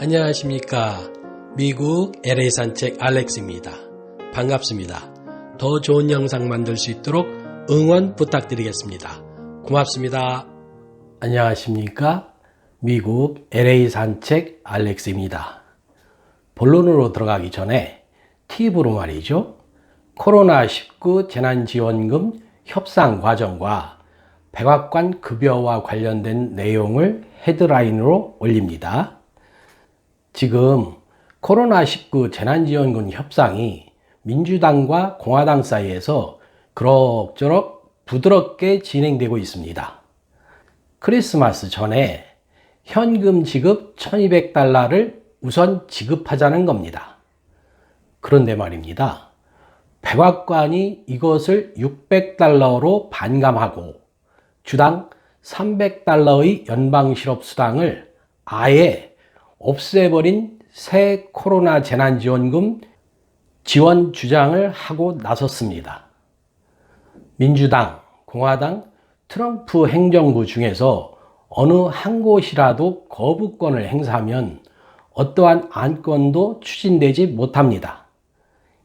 안녕하십니까. 미국 LA 산책 알렉스입니다. 반갑습니다. 더 좋은 영상 만들 수 있도록 응원 부탁드리겠습니다. 고맙습니다. 안녕하십니까. 미국 LA 산책 알렉스입니다. 본론으로 들어가기 전에 팁으로 말이죠. 코로나19 재난지원금 협상 과정과 백악관 급여와 관련된 내용을 헤드라인으로 올립니다. 지금 코로나19 재난지원금 협상이 민주당과 공화당 사이에서 그럭저럭 부드럽게 진행되고 있습니다. 크리스마스 전에 현금 지급 1200달러를 우선 지급하자는 겁니다. 그런데 말입니다. 백악관이 이것을 600달러로 반감하고 주당 300달러의 연방실업수당을 아예 없애버린 새 코로나 재난지원금 지원 주장을 하고 나섰습니다. 민주당, 공화당, 트럼프 행정부 중에서 어느 한 곳이라도 거부권을 행사하면 어떠한 안건도 추진되지 못합니다.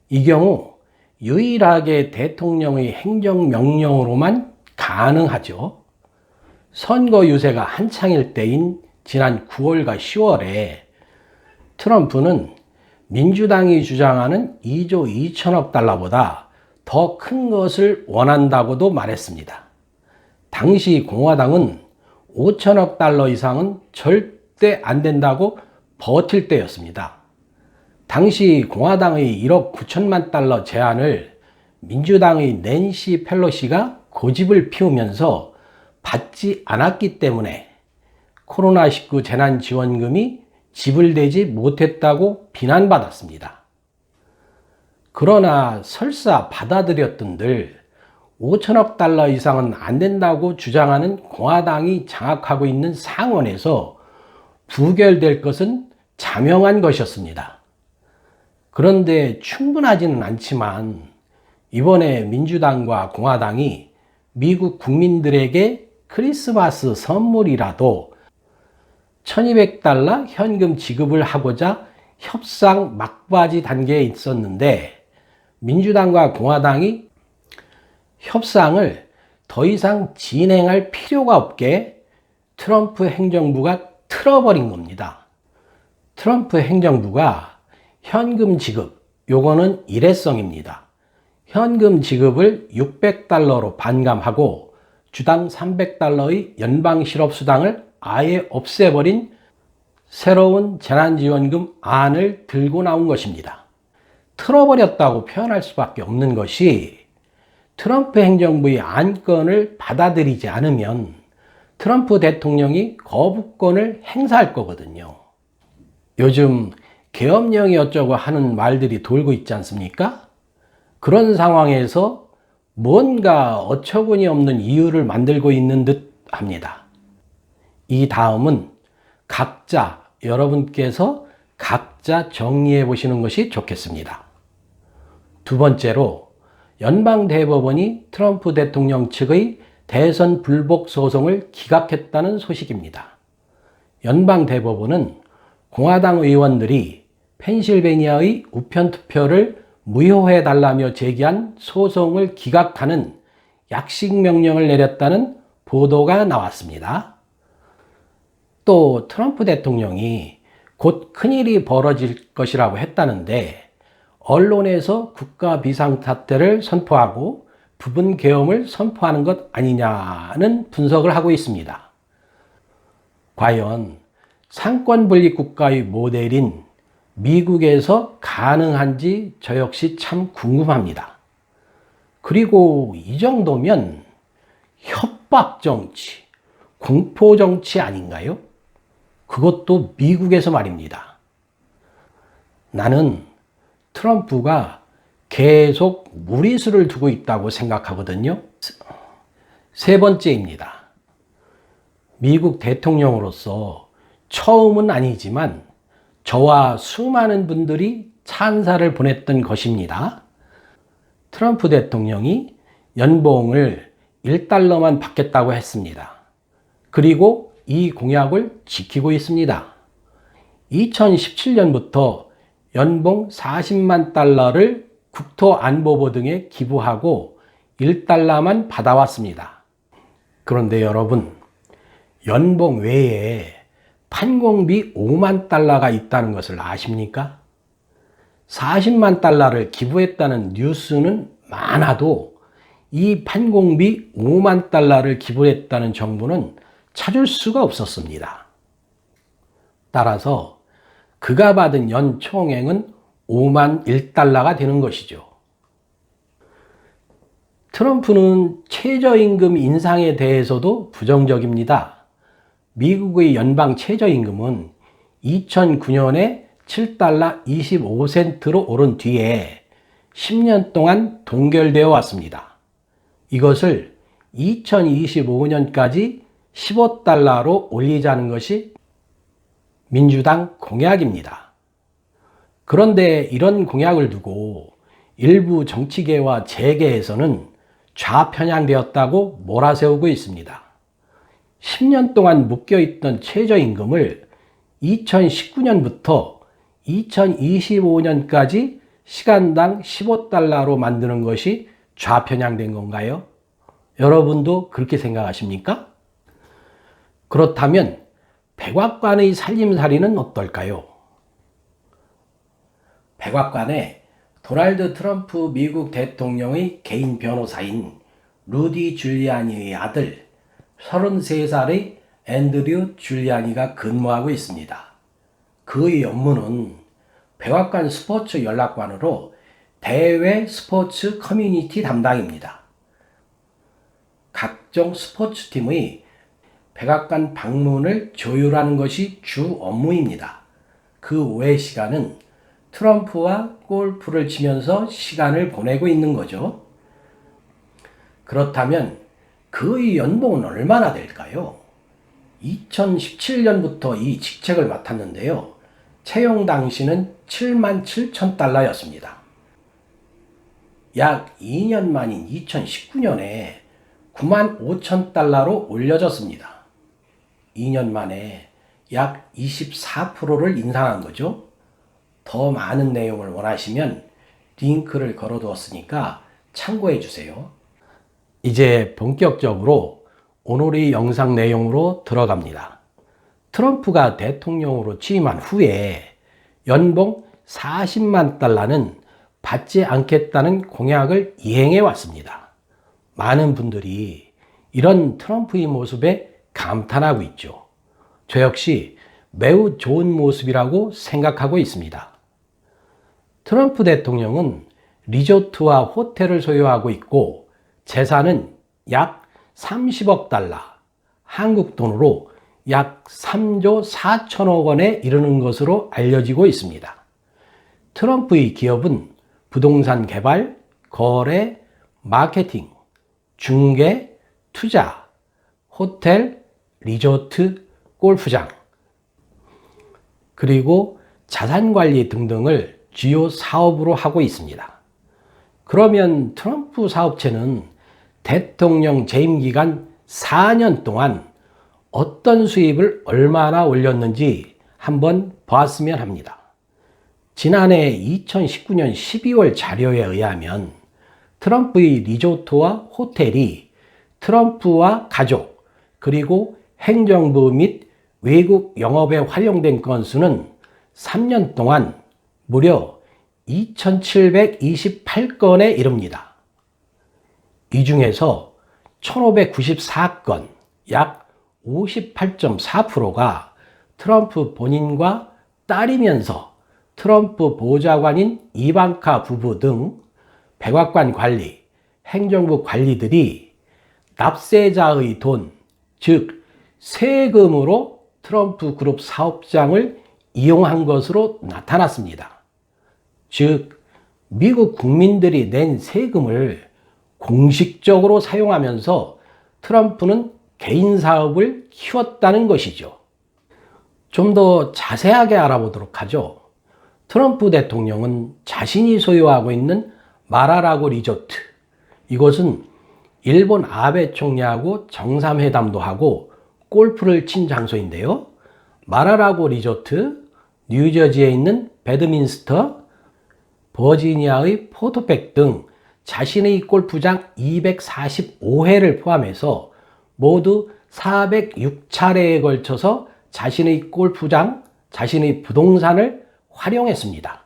이 경우 유일하게 대통령의 행정명령으로만 가능하죠. 선거 유세가 한창일 때인 지난 9월과 10월에 트럼프는 민주당이 주장하는 2조 2천억 달러보다 더 큰 것을 원한다고도 말했습니다. 당시 공화당은 5천억 달러 이상은 절대 안 된다고 버틸 때였습니다. 당시 공화당의 1억 9천만 달러 제안을 민주당의 낸시 펠로시가 고집을 피우면서 받지 않았기 때문에 코로나19 재난지원금이 지불되지 못했다고 비난받았습니다. 그러나 설사 받아들였던들 5천억 달러 이상은 안 된다고 주장하는 공화당이 장악하고 있는 상원에서 부결될 것은 자명한 것이었습니다. 그런데 충분하지는 않지만 이번에 민주당과 공화당이 미국 국민들에게 크리스마스 선물이라도 1200달러 현금 지급을 하고자 협상 막바지 단계에 있었는데 민주당과 공화당이 협상을 더 이상 진행할 필요가 없게 트럼프 행정부가 틀어버린 겁니다. 트럼프 행정부가 현금 지급, 요거는 일회성입니다. 현금 지급을 600달러로 반감하고 주당 300달러의 연방실업수당을 아예 없애버린 새로운 재난지원금 안을 들고 나온 것입니다. 틀어버렸다고 표현할 수밖에 없는 것이 트럼프 행정부의 안건을 받아들이지 않으면 트럼프 대통령이 거부권을 행사할 거거든요. 요즘 계엄령이 어쩌고 하는 말들이 돌고 있지 않습니까? 그런 상황에서 뭔가 어처구니 없는 이유를 만들고 있는 듯 합니다. 이 다음은 여러분께서 각자 정리해 보시는 것이 좋겠습니다. 두 번째로 연방대법원이 트럼프 대통령 측의 대선 불복 소송을 기각했다는 소식입니다. 연방대법원은 공화당 의원들이 펜실베니아의 우편투표를 무효해 달라며 제기한 소송을 기각하는 약식 명령을 내렸다는 보도가 나왔습니다. 또 트럼프 대통령이 곧 큰일이 벌어질 것이라고 했다는데 언론에서 국가 비상사태를 선포하고 부분 계엄을 선포하는 것 아니냐는 분석을 하고 있습니다. 과연 상권분립 국가의 모델인 미국에서 가능한지 저 역시 참 궁금합니다. 그리고 이 정도면 협박정치, 공포정치 아닌가요? 그것도 미국에서 말입니다. 나는 트럼프가 계속 무리수를 두고 있다고 생각하거든요. 세 번째입니다. 미국 대통령으로서 처음은 아니지만 저와 수많은 분들이 찬사를 보냈던 것입니다. 트럼프 대통령이 연봉을 1달러만 받겠다고 했습니다. 그리고 이 공약을 지키고 있습니다. 2017년부터 연봉 40만 달러를 국토안보부 등에 기부하고 1달러만 받아왔습니다. 그런데 여러분, 연봉 외에 판공비 5만 달러가 있다는 것을 아십니까? 40만 달러를 기부했다는 뉴스는 많아도 이 판공비 5만 달러를 기부했다는 정보는 찾을 수가 없었습니다. 따라서 그가 받은 연 총액은 5만 1달러가 되는 것이죠. 트럼프는 최저임금 인상에 대해서도 부정적입니다. 미국의 연방 최저임금은 2009년에 7달러 25센트로 오른 뒤에 10년 동안 동결되어 왔습니다. 이것을 2025년까지 15달러로 올리자는 것이 민주당 공약입니다. 그런데 이런 공약을 두고 일부 정치계와 재계에서는 좌편향되었다고 몰아세우고 있습니다. 10년 동안 묶여있던 최저임금을 2019년부터 2025년까지 시간당 15달러로 만드는 것이 좌편향된 건가요? 여러분도 그렇게 생각하십니까? 그렇다면 백악관의 살림살이는 어떨까요? 백악관에 도널드 트럼프 미국 대통령의 개인 변호사인 루디 줄리아니의 아들 33살의 앤드류 줄리아니가 근무하고 있습니다. 그의 업무는 백악관 스포츠 연락관으로 대외 스포츠 커뮤니티 담당입니다. 각종 스포츠팀의 백악관 방문을 조율하는 것이 주 업무입니다. 그 외 시간은 트럼프와 골프를 치면서 시간을 보내고 있는 거죠. 그렇다면 그의 연봉은 얼마나 될까요? 2017년부터 이 직책을 맡았는데요. 채용 당시는 7만 7천 달러였습니다. 약 2년 만인 2019년에 9만 5천 달러로 올려졌습니다. 2년 만에 약 24%를 인상한 거죠. 더 많은 내용을 원하시면 링크를 걸어두었으니까 참고해 주세요. 이제 본격적으로 오늘의 영상 내용으로 들어갑니다. 트럼프가 대통령으로 취임한 후에 연봉 40만 달러는 받지 않겠다는 공약을 이행해 왔습니다. 많은 분들이 이런 트럼프의 모습에 감탄하고 있죠. 저 역시 매우 좋은 모습이라고 생각하고 있습니다. 트럼프 대통령은 리조트와 호텔을 소유하고 있고 재산은 약 30억 달러, 한국 돈으로 약 3조 4천억 원에 이르는 것으로 알려지고 있습니다. 트럼프의 기업은 부동산 개발, 거래, 마케팅, 중개, 투자, 호텔, 리조트, 골프장, 그리고 자산관리 등등을 주요 사업으로 하고 있습니다. 그러면 트럼프 사업체는 대통령 재임 기간 4년 동안 어떤 수입을 얼마나 올렸는지 한번 봤으면 합니다. 지난해 2019년 12월 자료에 의하면 트럼프의 리조트와 호텔이 트럼프와 가족 그리고 행정부 및 외국 영업에 활용된 건수는 3년 동안 무려 2,728건에 이릅니다. 이 중에서 1,594건, 약 58.4%가 트럼프 본인과 딸이면서 트럼프 보좌관인 이방카 부부 등 백악관 관리, 행정부 관리들이 납세자의 돈, 즉 세금으로 트럼프 그룹 사업장을 이용한 것으로 나타났습니다. 즉 미국 국민들이 낸 세금을 공식적으로 사용하면서 트럼프는 개인 사업을 키웠다는 것이죠. 좀 더 자세하게 알아보도록 하죠. 트럼프 대통령은 자신이 소유하고 있는 마라라고 리조트, 이곳은 일본 아베 총리하고 정상회담도 하고 골프를 친 장소인데요. 마라라고 리조트, 뉴저지에 있는 배드민스터, 버지니아의 포토백 등 자신의 골프장 245회를 포함해서 모두 406차례에 걸쳐서 자신의 골프장, 자신의 부동산을 활용했습니다.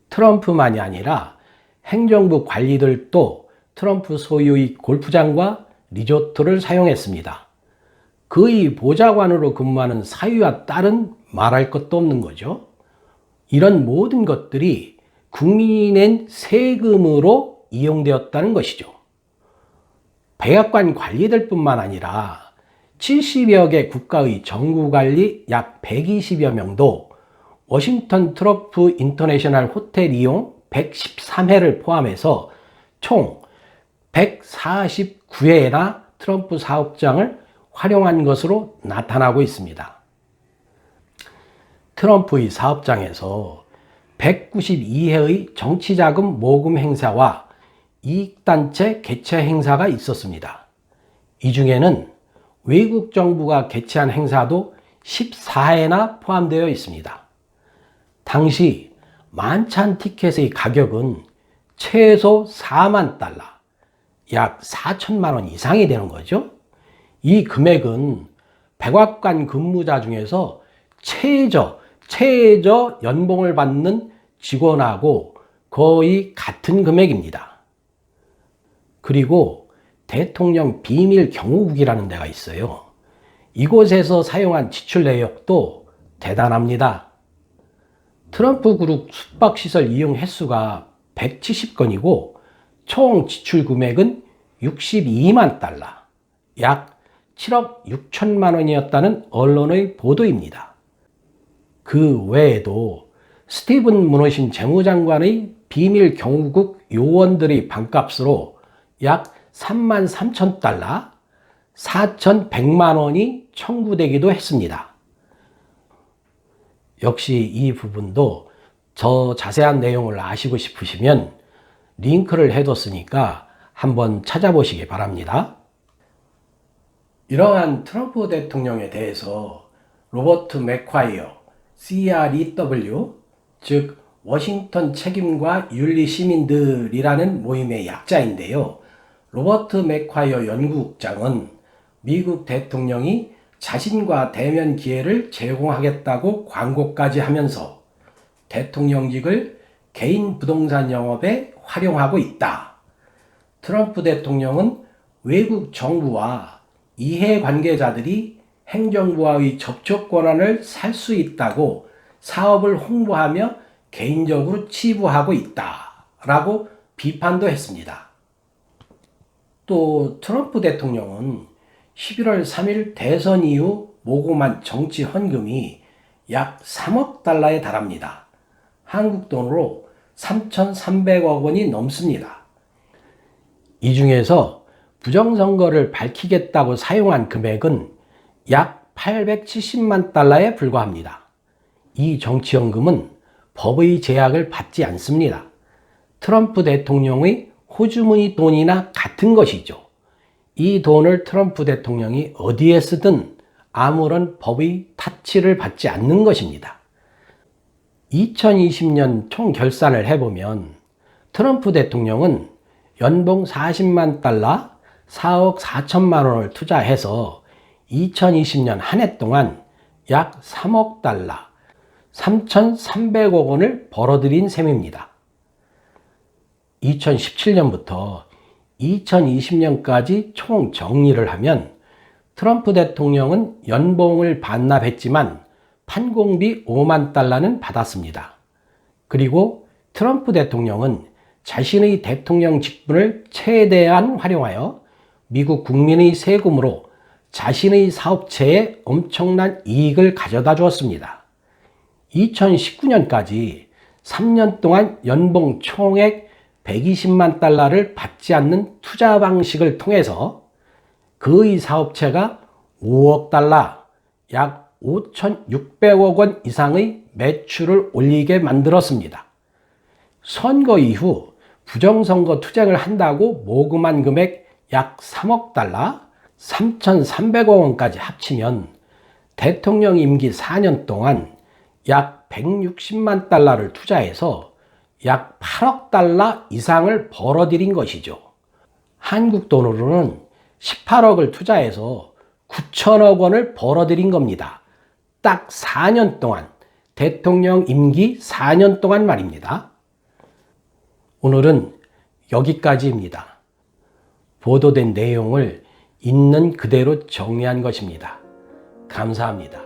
트럼프만이 아니라 행정부 관리들도 트럼프 소유의 골프장과 리조트를 사용했습니다. 그의 보좌관으로 근무하는 사위와 딸은 말할 것도 없는 거죠. 이런 모든 것들이 국민이 낸 세금으로 이용되었다는 것이죠. 백악관 관리들뿐만 아니라 70여 개 국가의 정부관리 약 120여 명도 워싱턴 트럼프 인터내셔널 호텔 이용 113회를 포함해서 총 149회나 트럼프 사업장을 활용한 것으로 나타나고 있습니다. 트럼프의 사업장에서 192회의 정치자금 모금 행사와 이익단체 개최 행사가 있었습니다. 이 중에는 외국 정부가 개최한 행사도 14회나 포함되어 있습니다. 당시 만찬 티켓의 가격은 최소 4만 달러, 약 4천만 원 이상이 되는 거죠. 이 금액은 백악관 근무자 중에서 최저 연봉을 받는 직원하고 거의 같은 금액입니다. 그리고 대통령 비밀 경호국이라는 데가 있어요. 이곳에서 사용한 지출 내역도 대단합니다. 트럼프 그룹 숙박시설 이용 횟수가 170건이고 총 지출 금액은 62만 달러, 약 7억 6천만 원이었다는 언론의 보도입니다. 그 외에도 스티븐 무너신 재무장관의 비밀 경호국 요원들의 반값으로 약 3만 3천 달러, 4,100만 원이 청구되기도 했습니다. 역시 이 부분도 더 자세한 내용을 아시고 싶으시면 링크를 해뒀으니까 한번 찾아보시기 바랍니다. 이러한 트럼프 대통령에 대해서 로버트 맥콰이어, CREW, 즉 워싱턴 책임과 윤리 시민들이라는 모임의 약자인데요. 로버트 맥콰이어 연구국장은 미국 대통령이 자신과 대면 기회를 제공하겠다고 광고까지 하면서 대통령직을 개인 부동산 영업에 활용하고 있다. 트럼프 대통령은 외국 정부와 이해관계자들이 행정부와의 접촉 권한을 살 수 있다고 사업을 홍보하며 개인적으로 치부하고 있다라고 비판도 했습니다. 또 트럼프 대통령은 11월 3일 대선 이후 모금한 정치 헌금이 약 3억 달러에 달합니다. 한국 돈으로 3,300억 원이 넘습니다. 이 중에서 부정선거를 밝히겠다고 사용한 금액은 약 870만 달러에 불과합니다. 이 정치헌금은 법의 제약을 받지 않습니다. 트럼프 대통령의 호주머니 돈이나 같은 것이죠. 이 돈을 트럼프 대통령이 어디에 쓰든 아무런 법의 타치를 받지 않는 것입니다. 2020년 총 결산을 해보면 트럼프 대통령은 연봉 40만 달러, 4억 4천만 원을 투자해서 2020년 한 해 동안 약 3억 달러, 3,300억 원을 벌어들인 셈입니다. 2017년부터 2020년까지 총 정리를 하면 트럼프 대통령은 연봉을 반납했지만 판공비 5만 달러는 받았습니다. 그리고 트럼프 대통령은 자신의 대통령 직분을 최대한 활용하여 미국 국민의 세금으로 자신의 사업체에 엄청난 이익을 가져다 주었습니다. 2019년까지 3년 동안 연봉 총액 120만 달러를 받지 않는 투자 방식을 통해서 그의 사업체가 5억 달러, 약 5,600억 원 이상의 매출을 올리게 만들었습니다. 선거 이후 부정선거 투쟁을 한다고 모금한 금액 약 3억 달러, 3,300억 원까지 합치면 대통령 임기 4년 동안 약 160만 달러를 투자해서 약 8억 달러 이상을 벌어들인 것이죠. 한국 돈으로는 18억을 투자해서 9천억 원을 벌어들인 겁니다. 딱 4년 동안, 대통령 임기 4년 동안 말입니다. 오늘은 여기까지입니다. 보도된 내용을 있는 그대로 정리한 것입니다. 감사합니다.